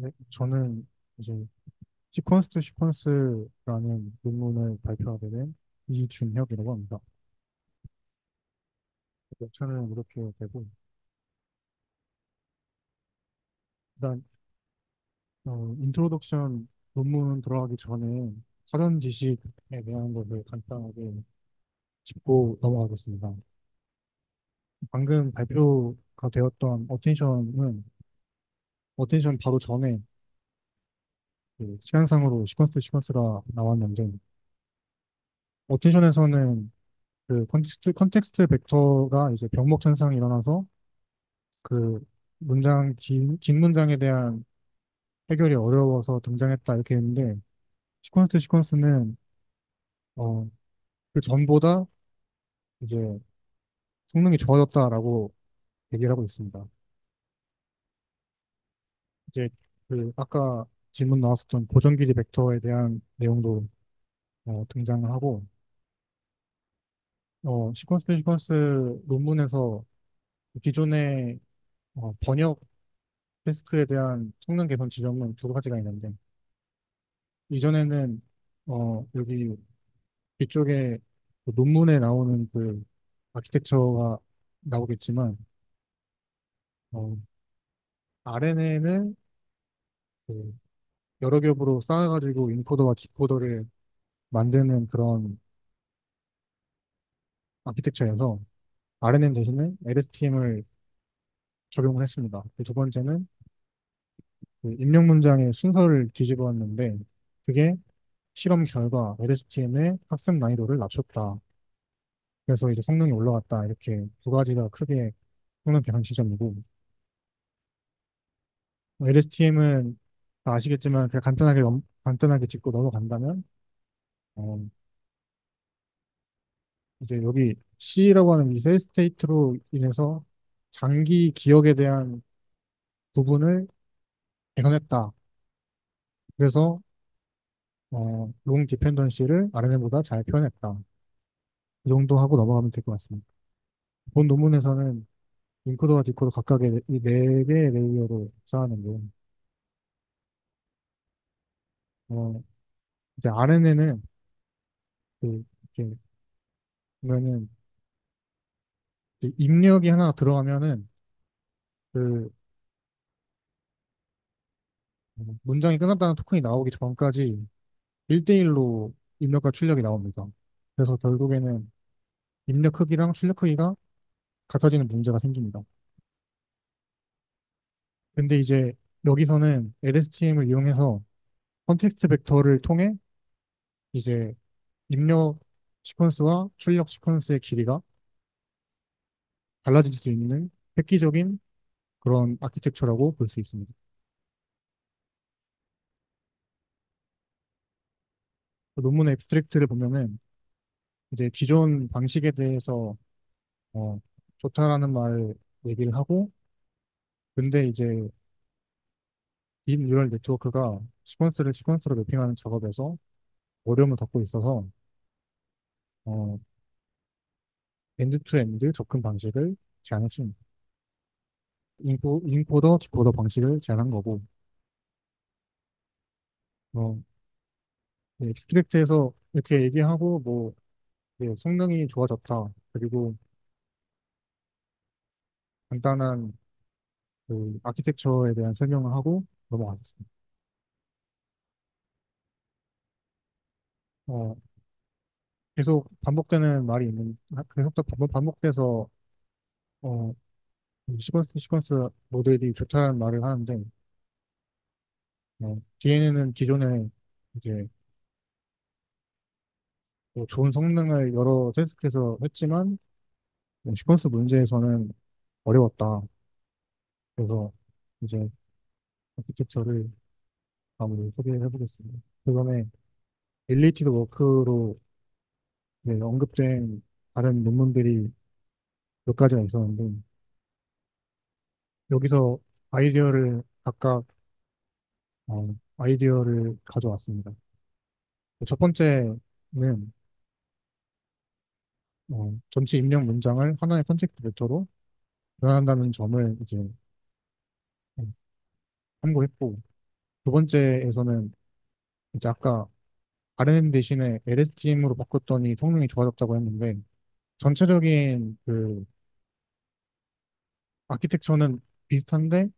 네, 저는 이제 시퀀스 투 시퀀스라는 논문을 발표하게 된 이준혁이라고 합니다. 저는 이렇게 되고, 일단 인트로덕션 논문 들어가기 전에 사전 지식에 대한 것을 간단하게 짚고 넘어가겠습니다. 방금 발표가 되었던 어텐션 바로 전에 그 시간상으로 시퀀스 투 시퀀스가 나왔는데, 어텐션에서는 그 컨텍스트 벡터가 이제 병목 현상이 일어나서 그 긴 문장에 대한 해결이 어려워서 등장했다 이렇게 했는데, 시퀀스 투 시퀀스는 어, 그 전보다 이제 성능이 좋아졌다라고 얘기를 하고 있습니다. 이제 그 아까 질문 나왔었던 고정 길이 벡터에 대한 내용도 등장을 하고, 시퀀스 투 시퀀스 논문에서 기존의 번역 태스크에 대한 성능 개선 지점은 두 가지가 있는데, 이전에는 여기 뒤쪽에 그 논문에 나오는 그 아키텍처가 나오겠지만, 어, RNN을 그 여러 겹으로 쌓아가지고 인코더와 디코더를 만드는 그런 아키텍처여서 RNN 대신에 LSTM을 적용을 했습니다. 두 번째는 그 입력 문장의 순서를 뒤집어왔는데, 그게 실험 결과 LSTM의 학습 난이도를 낮췄다. 그래서 이제 성능이 올라갔다. 이렇게 두 가지가 크게 성능 개선 지점이고, LSTM은 아시겠지만 그냥 간단하게 짚고 넘어간다면 어, 이제 여기 C라고 하는 이 셀 스테이트로 인해서 장기 기억에 대한 부분을 개선했다. 그래서 롱 디펜던시를 RNN보다 잘 표현했다. 이 정도 하고 넘어가면 될 것 같습니다. 본 논문에서는 인코더와 디코더 각각의 이 네 개의 레이어로 쌓았는데, 어, 이제 RNN은 그 이렇게 보면은 이제 입력이 하나 들어가면은 그 문장이 끝났다는 토큰이 나오기 전까지 1대1로 입력과 출력이 나옵니다. 그래서 결국에는 입력 크기랑 출력 크기가 같아지는 문제가 생깁니다. 근데 이제 여기서는 LSTM을 이용해서 컨텍스트 벡터를 통해 이제 입력 시퀀스와 출력 시퀀스의 길이가 달라질 수 있는 획기적인 그런 아키텍처라고 볼 수 있습니다. 그 논문의 앱스트랙트를 보면은 이제 기존 방식에 대해서 어, 좋다라는 말 얘기를 하고, 근데 이제 딥 뉴럴 네트워크가 시퀀스로 매핑하는 작업에서 어려움을 겪고 있어서 어, 엔드 투 엔드 접근 방식을 제안했습니다. 인코더, 디코더 방식을 제안한 거고, 어, 엑스트랙트에서 이렇게 얘기하고 뭐 네, 성능이 좋아졌다. 그리고 간단한 그 아키텍처에 대한 설명을 하고 넘어갔습니다. 어, 계속 또 반복돼서 어, 시퀀스 모델이 좋다는 말을 하는데, 뒤에는 기존에 이제 뭐 좋은 성능을 여러 테스트에서 했지만 시퀀스 문제에서는 어려웠다. 그래서 이제 아키텍처를 마무리 소개해 보겠습니다. 그다음에 릴레이티드 워크로 언급된 다른 논문들이 몇 가지가 있었는데, 여기서 아이디어를 각각 아이디어를 가져왔습니다. 첫 번째는 전체 입력 문장을 하나의 컨텍스트 벡터로 변환한다는 점을 이제 참고했고, 두 번째에서는 이제 아까 RM 대신에 LSTM으로 바꿨더니 성능이 좋아졌다고 했는데 전체적인 그 아키텍처는 비슷한데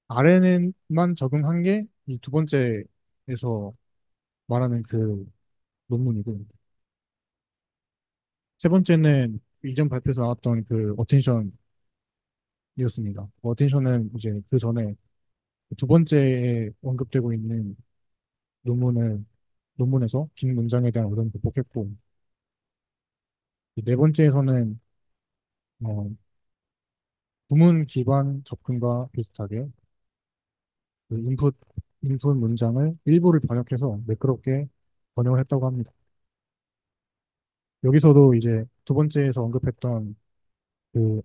RNN만 적용한 게 이 두 번째에서 말하는 그 논문이고 세 번째는 이전 발표에서 나왔던 그 어텐션이었습니다. 어텐션은 이제 그 전에 두 번째에 언급되고 있는 논문을 논문에서 긴 문장에 대한 어려움을 극복했고 이네 번째에서는 어, 구문 기반 접근과 비슷하게 그 인풋 문장을 일부를 번역해서 매끄럽게 번역을 했다고 합니다. 여기서도 이제 두 번째에서 언급했던 그,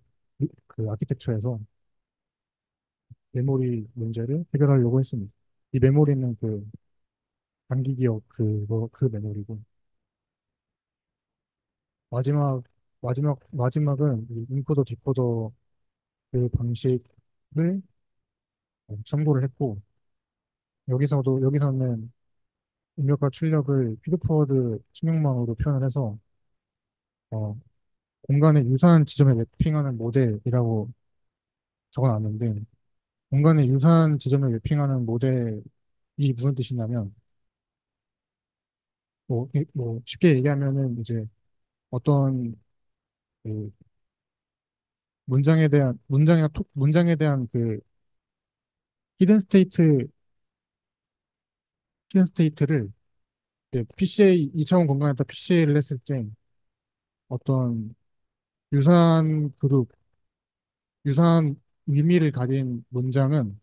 그 아키텍처에서 메모리 문제를 해결하려고 했습니다. 이 메모리는 그 단기 기억 그 메모리고 마지막 마지막은 이 인코더 디코더 그 방식을 참고를 했고 여기서는 입력과 출력을 피드포워드 측량망으로 표현을 해서 어, 공간의 유사한 지점에 매핑하는 모델이라고 적어놨는데 공간의 유사한 지점에 매핑하는 모델이 무슨 뜻이냐면 뭐 쉽게 얘기하면은 이제 어떤 그 문장에 대한 그 히든 스테이트 히든 스테이트를 PCA 2차원 공간에다 PCA를 했을 때 어떤 유사한 그룹 유사한 의미를 가진 문장은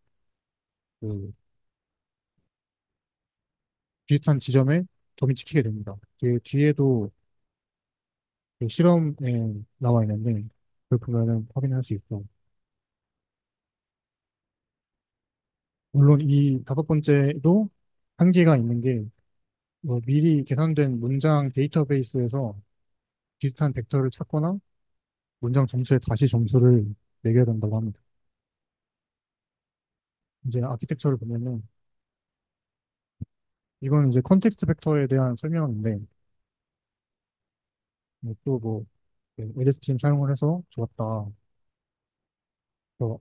그 비슷한 지점에 점이 찍히게 됩니다. 뒤에도 그 실험에 나와 있는데 그걸 보면은 확인할 수 있고 물론 이 다섯 번째도 한계가 있는 게 미리 계산된 문장 데이터베이스에서 비슷한 벡터를 찾거나 문장 점수에 다시 점수를 매겨야 된다고 합니다. 이제 아키텍처를 보면은 이건 이제 컨텍스트 벡터에 대한 설명인데 또뭐 LSTM 사용을 해서 좋았다. 그래서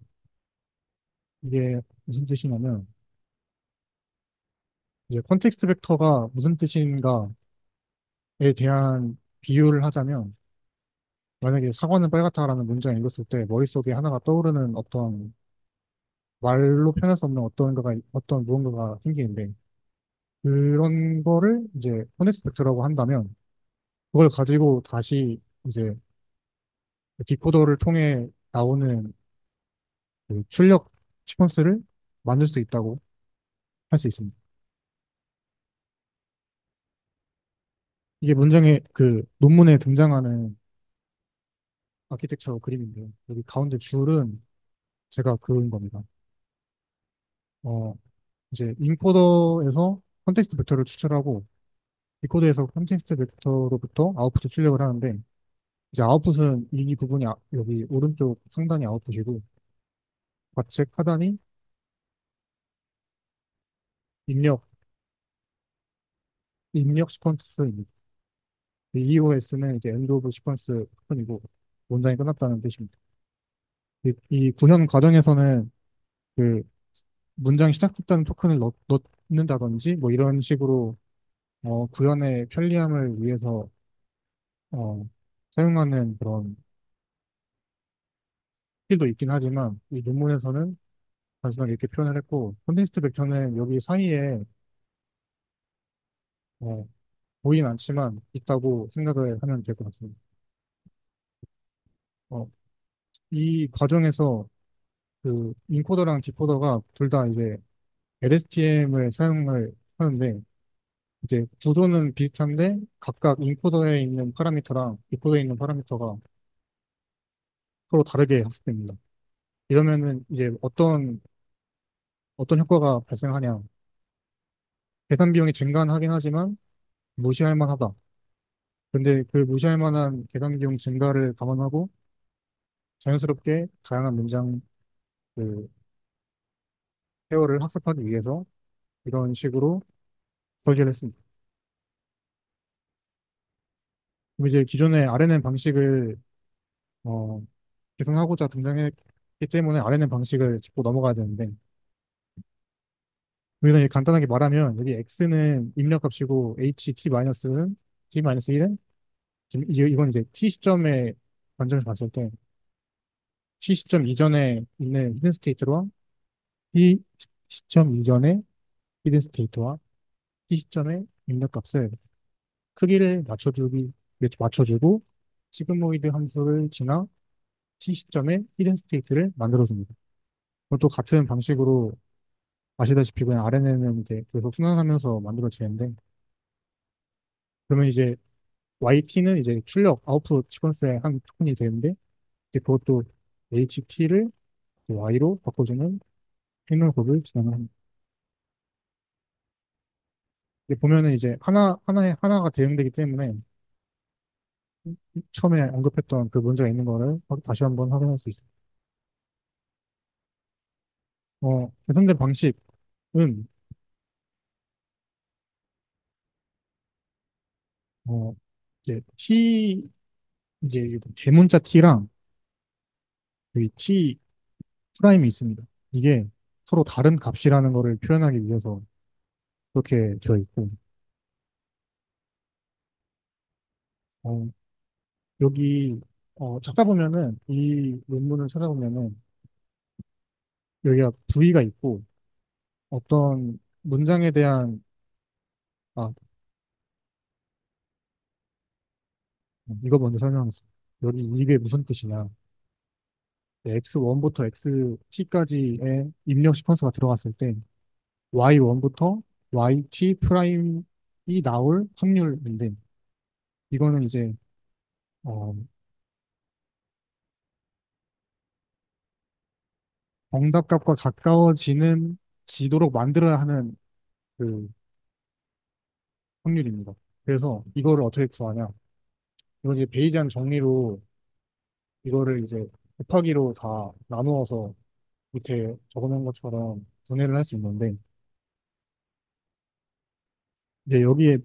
이게 무슨 뜻이냐면 이제 컨텍스트 벡터가 무슨 뜻인가에 대한 비유를 하자면 만약에 사과는 빨갛다라는 문장을 읽었을 때 머릿속에 하나가 떠오르는 어떤 말로 표현할 수 없는 어떤 무언가가 생기는데 그런 거를 이제 컨텍스트 벡터라고 한다면 그걸 가지고 다시 이제 디코더를 통해 나오는 그 출력 시퀀스를 만들 수 있다고 할 수 있습니다. 이게 문장의 그 논문에 등장하는 아키텍처 그림인데 여기 가운데 줄은 제가 그은 겁니다. 어, 이제 인코더에서 컨텍스트 벡터를 추출하고 디코더에서 컨텍스트 벡터로부터 아웃풋 출력을 하는데 이제 아웃풋은 이 부분이 여기 오른쪽 상단이 아웃풋이고 좌측 하단이 입력 입력 시퀀스입니다. EOS는 이제 엔드 오브 시퀀스 토큰이고 문장이 끝났다는 뜻입니다. 이 구현 과정에서는 그 문장이 시작됐다는 토큰을 넣는다든지 뭐 이런 식으로 구현의 편리함을 위해서 어, 사용하는 그런 스킬도 있긴 하지만 이 논문에서는 단순하게 이렇게 표현을 했고 콘텍스트 벡터는 여기 사이에 어, 보이진 않지만 있다고 생각을 하면 될 것 같습니다. 어, 이 과정에서 그 인코더랑 디코더가 둘 다 이제 LSTM을 사용을 하는데 이제 구조는 비슷한데 각각 인코더에 있는 파라미터랑 디코더에 있는 파라미터가 서로 다르게 학습됩니다. 이러면은 이제 어떤 효과가 발생하냐. 계산 비용이 증가는 하긴 하지만 무시할 만하다. 근데 그 무시할 만한 계산 비용 증가를 감안하고 자연스럽게 다양한 문장 그 페어를 학습하기 위해서 이런 식으로 설계를 했습니다. 그럼 이제 기존의 RNN 방식을 어, 개선하고자 등장했기 때문에 RNN 방식을 짚고 넘어가야 되는데 여기서 이제 간단하게 말하면 여기 x는 입력값이고 ht-는 t-1은 지금 이건 이제 t 시점의 관점에서 봤을 때 t 시점 이전에 있는 히든 스테이트와 t 시점 이전의 히든 스테이트와 t 시점의 입력값을 크기를 맞춰주고 시그모이드 함수를 지나 t 시점의 히든 스테이트를 만들어줍니다. 그것도 같은 방식으로 아시다시피 그냥 RNN은 이제 계속 순환하면서 만들어지는데 그러면 이제 YT는 이제 출력 아웃풋 시퀀스의 한 부분이 되는데 이제 그것도 HT를 Y로 바꿔주는 행렬법을 진행을 합니다. 이제 보면은 이제 하나가 대응되기 때문에 처음에 언급했던 그 문제가 있는 거를 다시 한번 확인할 수 있습니다. 개선된 방식은 어, 이제 이제 대문자 T랑 여기 T 프라임이 있습니다. 이게 서로 다른 값이라는 거를 표현하기 위해서 그렇게 되어 있고, 어, 여기, 찾아보면은, 이 논문을 찾아보면은, 여기가 V가 있고, 어떤 문장에 대한, 아, 이거 먼저 설명하겠습니다. 여기 이게 무슨 뜻이냐. X1부터 XT까지의 입력 시퀀스가 들어갔을 때, Y1부터 YT 프라임이 나올 확률인데, 이거는 이제, 어, 정답값과 가까워지는 지도록 만들어야 하는 그 확률입니다. 그래서 이거를 어떻게 구하냐? 이건 이제 베이지안 정리로 이거를 이제 곱하기로 다 나누어서 밑에 적어놓은 것처럼 분해를 할 수 있는데 이제 여기에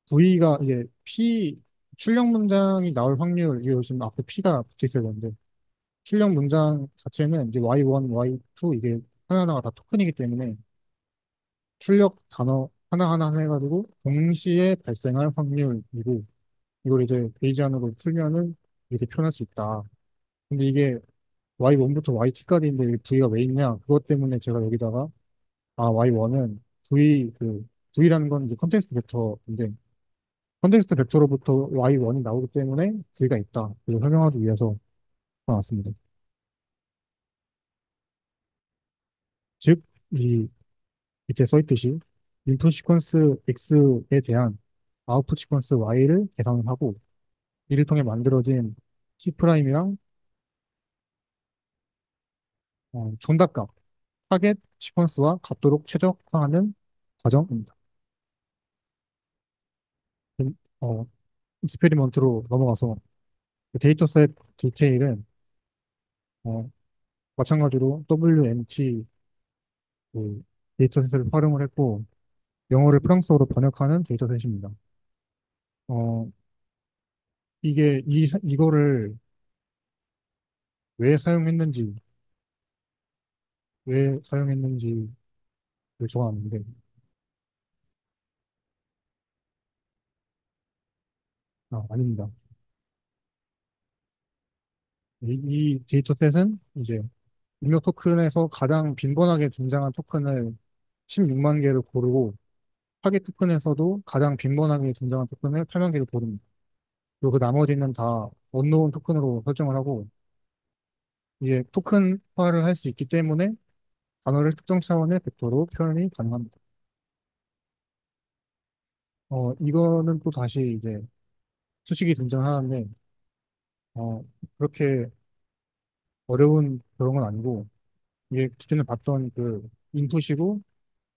V가 이게 P 출력 문장이 나올 확률 이게 지금 앞에 P가 붙어 있어야 되는데 출력 문장 자체는 이제 Y1, Y2 이게 하나하나가 다 토큰이기 때문에 출력 단어 하나하나 해가지고 동시에 발생할 확률이고 이걸 이제 베이지안으로 풀면은 이렇게 표현할 수 있다. 근데 이게 Y1부터 YT까지인데 V가 왜 있냐? 그것 때문에 제가 여기다가 Y1은 V라는 건 이제 컨텍스트 벡터인데 컨텍스트 벡터로부터 Y1이 나오기 때문에 V가 있다. 이걸 설명하기 위해서 나왔습니다. 즉, 이 밑에 써 있듯이 인풋 시퀀스 X에 대한 아웃풋 시퀀스 Y를 계산을 하고 이를 통해 만들어진 C'이랑 정답값, 타겟 시퀀스와 같도록 최적화하는 과정입니다. 어, 익스페리먼트로 넘어가서 그 데이터셋 디테일은 어, 마찬가지로 WMT 그 데이터셋을 활용을 했고 영어를 프랑스어로 번역하는 데이터셋입니다. 어, 이거를 왜 사용했는지 왜 사용했는지를 적어놨는데 아닙니다. 이 데이터셋은 이제 입력 토큰에서 가장 빈번하게 등장한 토큰을 16만 개를 고르고 타겟 토큰에서도 가장 빈번하게 등장한 토큰을 8만 개를 고릅니다. 그리고 그 나머지는 다 언노운 토큰으로 설정을 하고 이게 토큰화를 할 수 있기 때문에 단어를 특정 차원의 벡터로 표현이 가능합니다. 이거는 또 다시 이제 수식이 등장하는데 그렇게 어려운 그런 건 아니고 이게 기존에 봤던 그 인풋이고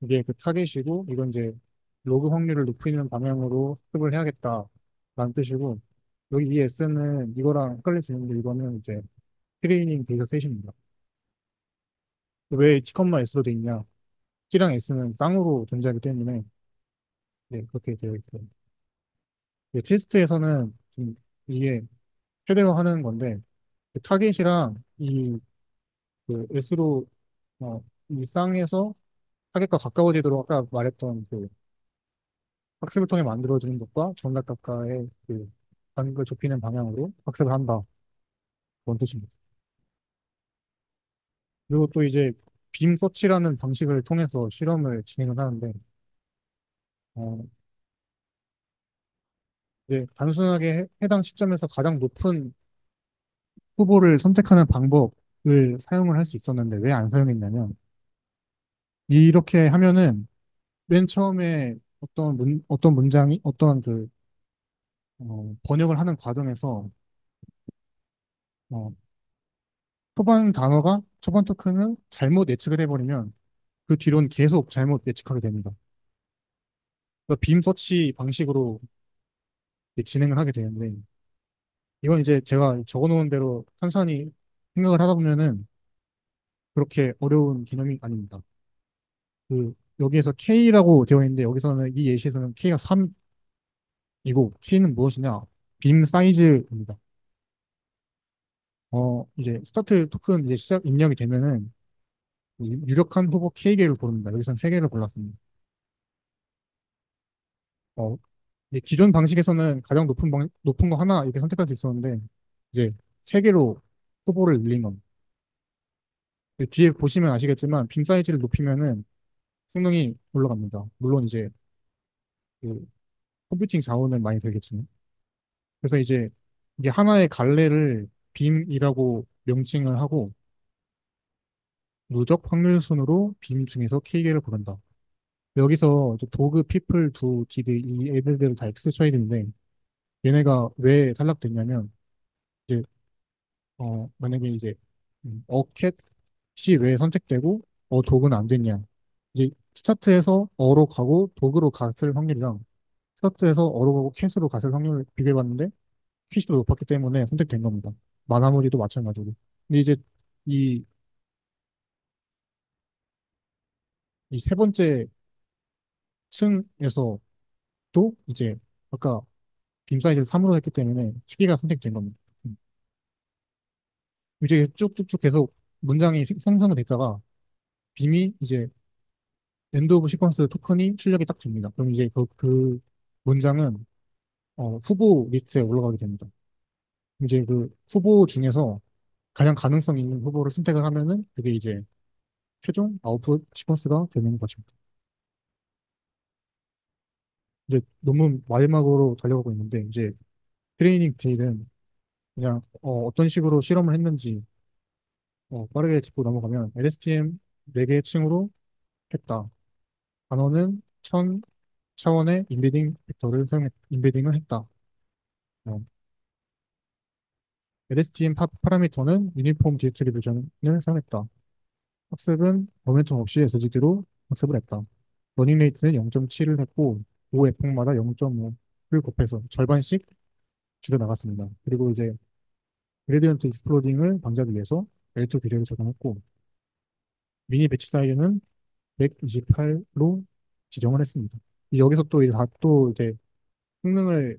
이게 그 타겟이고 이건 이제 로그 확률을 높이는 방향으로 습을 해야겠다라는 뜻이고 여기 이 S는 이거랑 헷갈릴 수 있는데 이거는 이제 트레이닝 데이터 셋입니다. 왜 T, S로 돼 있냐? T랑 S는 쌍으로 존재하기 때문에 네, 그렇게 되어 있고 네, 테스트에서는 좀 이게 최대화하는 건데 그 타겟이랑 이그 S로 이 쌍에서 타겟과 가까워지도록 아까 말했던 그 학습을 통해 만들어지는 것과 정답각과의 그 간극을 좁히는 방향으로 학습을 한다. 그런 뜻입니다. 그리고 또 이제 빔 서치라는 방식을 통해서 실험을 진행을 하는데 어, 이제 단순하게 해당 시점에서 가장 높은 후보를 선택하는 방법을 사용을 할 수 있었는데 왜 안 사용했냐면 이렇게 하면은 맨 처음에 어떤 문장이 어떤 그 번역을 하는 과정에서 어, 초반 토큰을 잘못 예측을 해버리면 그 뒤로는 계속 잘못 예측하게 됩니다. 그래서 빔 서치 방식으로 이제 진행을 하게 되는데 이건 이제 제가 적어놓은 대로 천천히 생각을 하다 보면은 그렇게 어려운 개념이 아닙니다. 그 여기에서 K라고 되어 있는데 여기서는 이 예시에서는 K가 3이고 K는 무엇이냐? 빔 사이즈입니다. 이제 스타트 토큰 이제 시작 입력이 되면은 유력한 후보 K개를 고릅니다. 여기서는 3개를 골랐습니다. 어, 이제 기존 방식에서는 가장 높은 거 하나 이렇게 선택할 수 있었는데 이제 3개로 후보를 늘린 겁니다. 뒤에 보시면 아시겠지만 빔 사이즈를 높이면은 성능이 올라갑니다. 물론 이제 그 컴퓨팅 자원은 많이 들겠지만. 그래서 이제 이게 하나의 갈래를 빔이라고 명칭을 하고 누적 확률 순으로 빔 중에서 K개를 고른다. 여기서 이제 도그, 피플, 두, 기드 이 애들들을 다 X 쳐야 되는데 얘네가 왜 탈락됐냐면 이제 만약에 이제 어캣이 왜 선택되고 도그는 안 됐냐. 이제 스타트에서 어로 가고 도그로 갔을 확률이랑 스타트에서 어로 가고 캣으로 갔을 확률을 비교해봤는데 퀴즈도 높았기 때문에 선택된 겁니다. 마나무리도 마찬가지로. 근데 이제 이, 이 세 번째 층에서도 이제 아까 빔 사이즈를 3으로 했기 때문에 시기가 선택된 겁니다. 이제 쭉쭉쭉 계속 문장이 생성이 됐다가 빔이 이제 엔드 오브 시퀀스 토큰이 출력이 딱 됩니다. 그럼 이제 그 문장은 후보 리스트에 올라가게 됩니다. 이제 그 후보 중에서 가장 가능성 있는 후보를 선택을 하면은 그게 이제 최종 아웃풋 시퀀스가 되는 것입니다. 이제 논문 마지막으로 달려가고 있는데 이제 트레이닝 데이는 그냥 떤 식으로 실험을 했는지 빠르게 짚고 넘어가면 LSTM 4개 층으로 했다. 단어는 1000차원의 인베딩을 했다. 어, LSTM 파라미터는 유니폼 디스트리뷰션을 사용했다. 학습은 모멘텀 없이 SGD로 학습을 했다. 러닝 레이트는 0.7을 했고 5에폭마다 0.5를 곱해서 절반씩 줄여 나갔습니다. 그리고 이제 그레디언트 익스플로딩을 방지하기 위해서 L2 비례를 적용했고 미니 배치 사이즈는 128로 지정을 했습니다. 여기서 또 이제 다또 이제 성능을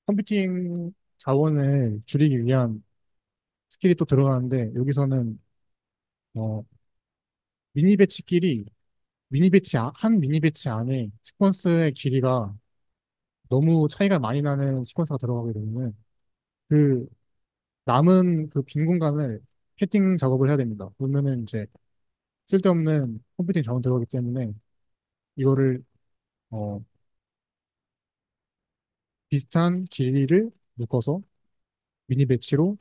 컴퓨팅 자원을 줄이기 위한 스킬이 또 들어가는데 여기서는 어, 미니 배치끼리 한 미니 배치 안에 시퀀스의 길이가 너무 차이가 많이 나는 시퀀스가 들어가게 되면 그 남은 그 빈 공간을 캐팅 작업을 해야 됩니다. 그러면은 이제 쓸데없는 컴퓨팅 자원 들어가기 때문에 이거를 어, 비슷한 길이를 묶어서 미니 배치로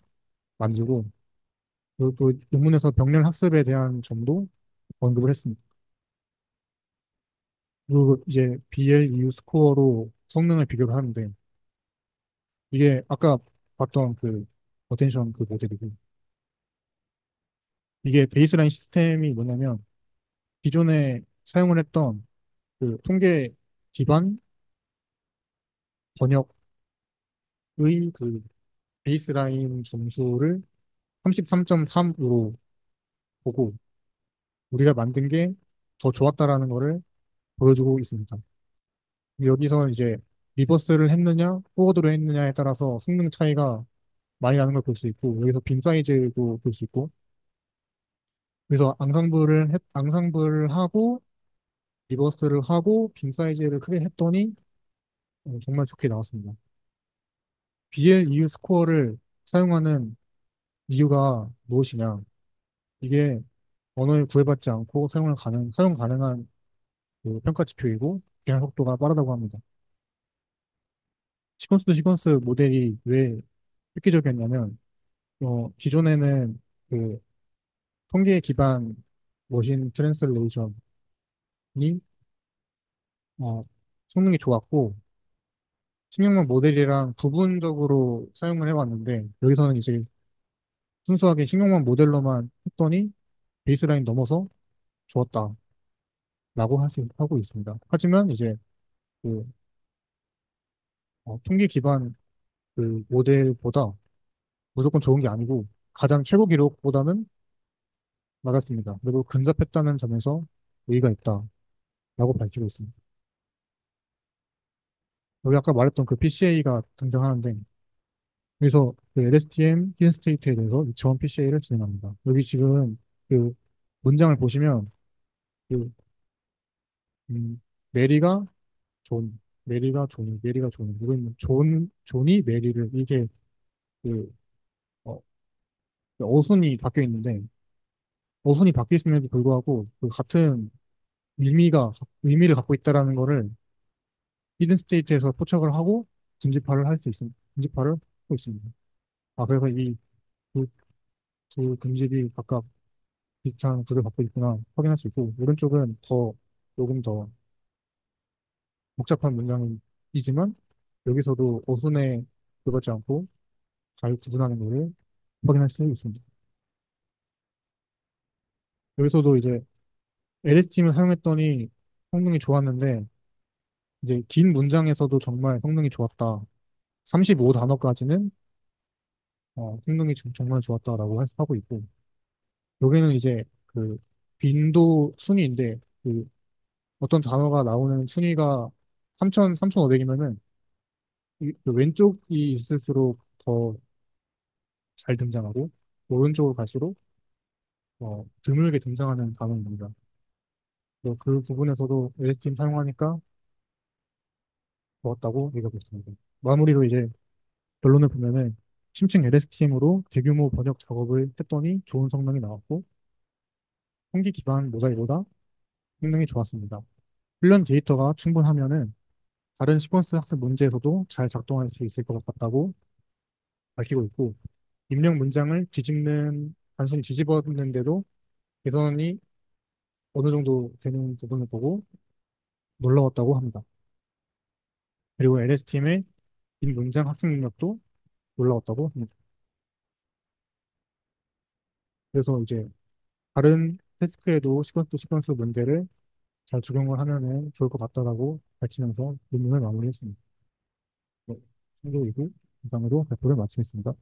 만들고 그리고 또 논문에서 병렬 학습에 대한 점도 언급을 했습니다. 그리고 이제 BLEU 스코어로 성능을 비교를 하는데 이게 아까 봤던 그 어텐션 그 모델이고 이게 베이스라인 시스템이 뭐냐면 기존에 사용을 했던 그 통계 기반 번역의 그 베이스라인 점수를 33.3으로 보고 우리가 만든 게 더 좋았다라는 거를 보여주고 있습니다. 여기서 이제 리버스를 했느냐, 포워드를 했느냐에 따라서 성능 차이가 많이 나는 걸 볼 수 있고, 여기서 빈 사이즈도 볼 수 있고, 그래서 앙상블을 하고, 리버스를 하고, 빈 사이즈를 크게 했더니, 정말 좋게 나왔습니다. BLEU 스코어를 사용하는 이유가 무엇이냐? 이게 언어에 구애받지 않고 사용 가능한 그 평가 지표이고, 개선 속도가 빠르다고 합니다. 시퀀스 투 시퀀스 모델이 왜 획기적이었냐면, 기존에는 그 통계 기반 머신 트랜슬레이션이 성능이 좋았고, 신경망 모델이랑 부분적으로 사용을 해왔는데, 여기서는 이제 순수하게 신경망 모델로만 했더니 베이스라인 넘어서 좋았다라고 하고 있습니다. 하지만 이제 그 통계 기반 그 모델보다 무조건 좋은 게 아니고 가장 최고 기록보다는 낮았습니다. 그리고 근접했다는 점에서 의의가 있다라고 밝히고 있습니다. 여기 아까 말했던 그 PCA가 등장하는데 여기서 그 LSTM 히든 스테이트에 대해서 이차원 PCA를 진행합니다. 여기 지금 그 문장을 보시면 그 메리가 메리가 존 이거 있는 존이 메리를 이게 그 어, 어순이 바뀌어 있는데 어순이 바뀌어 있음에도 불구하고 그 같은 의미를 갖고 있다라는 거를 히든 스테이트에서 포착을 하고 군집화를 하고 있습니다. 그래서 이 두 군집이 각각 비슷한 구조를 갖고 있구나 확인할 수 있고 오른쪽은 조금 더 복잡한 문장이지만 여기서도 어순에 들어가지 않고 잘 구분하는 것을 확인할 수 있습니다. 여기서도 이제 LSTM을 사용했더니 성능이 좋았는데 이제 긴 문장에서도 정말 성능이 좋았다. 35단어까지는 성능이 정말 좋았다라고 하고 있고 여기는 이제 그 빈도 순위인데 그 어떤 단어가 나오는 순위가 3,500이면은 그 왼쪽이 있을수록 더 잘 등장하고 오른쪽으로 갈수록 드물게 등장하는 단어입니다. 그 부분에서도 LSTM 사용하니까 좋았다고 얘기하고 있습니다. 마무리로 이제 결론을 보면은 심층 LSTM으로 대규모 번역 작업을 했더니 좋은 성능이 나왔고 통기 기반 모자이보다 성능이 좋았습니다. 훈련 데이터가 충분하면은 다른 시퀀스 학습 문제에서도 잘 작동할 수 있을 것 같다고 밝히고 있고 입력 문장을 단순히 뒤집었는데도 개선이 어느 정도 되는 부분을 보고 놀라웠다고 합니다. 그리고 LSTM의 이 문장 학습 능력도 놀라웠다고 합니다. 그래서 이제 다른 태스크에도 시퀀스 문제를 잘 적용을 하면은 좋을 것 같다라고 밝히면서 논문을 마무리했습니다. 네, 2부 이상으로 발표를 마치겠습니다.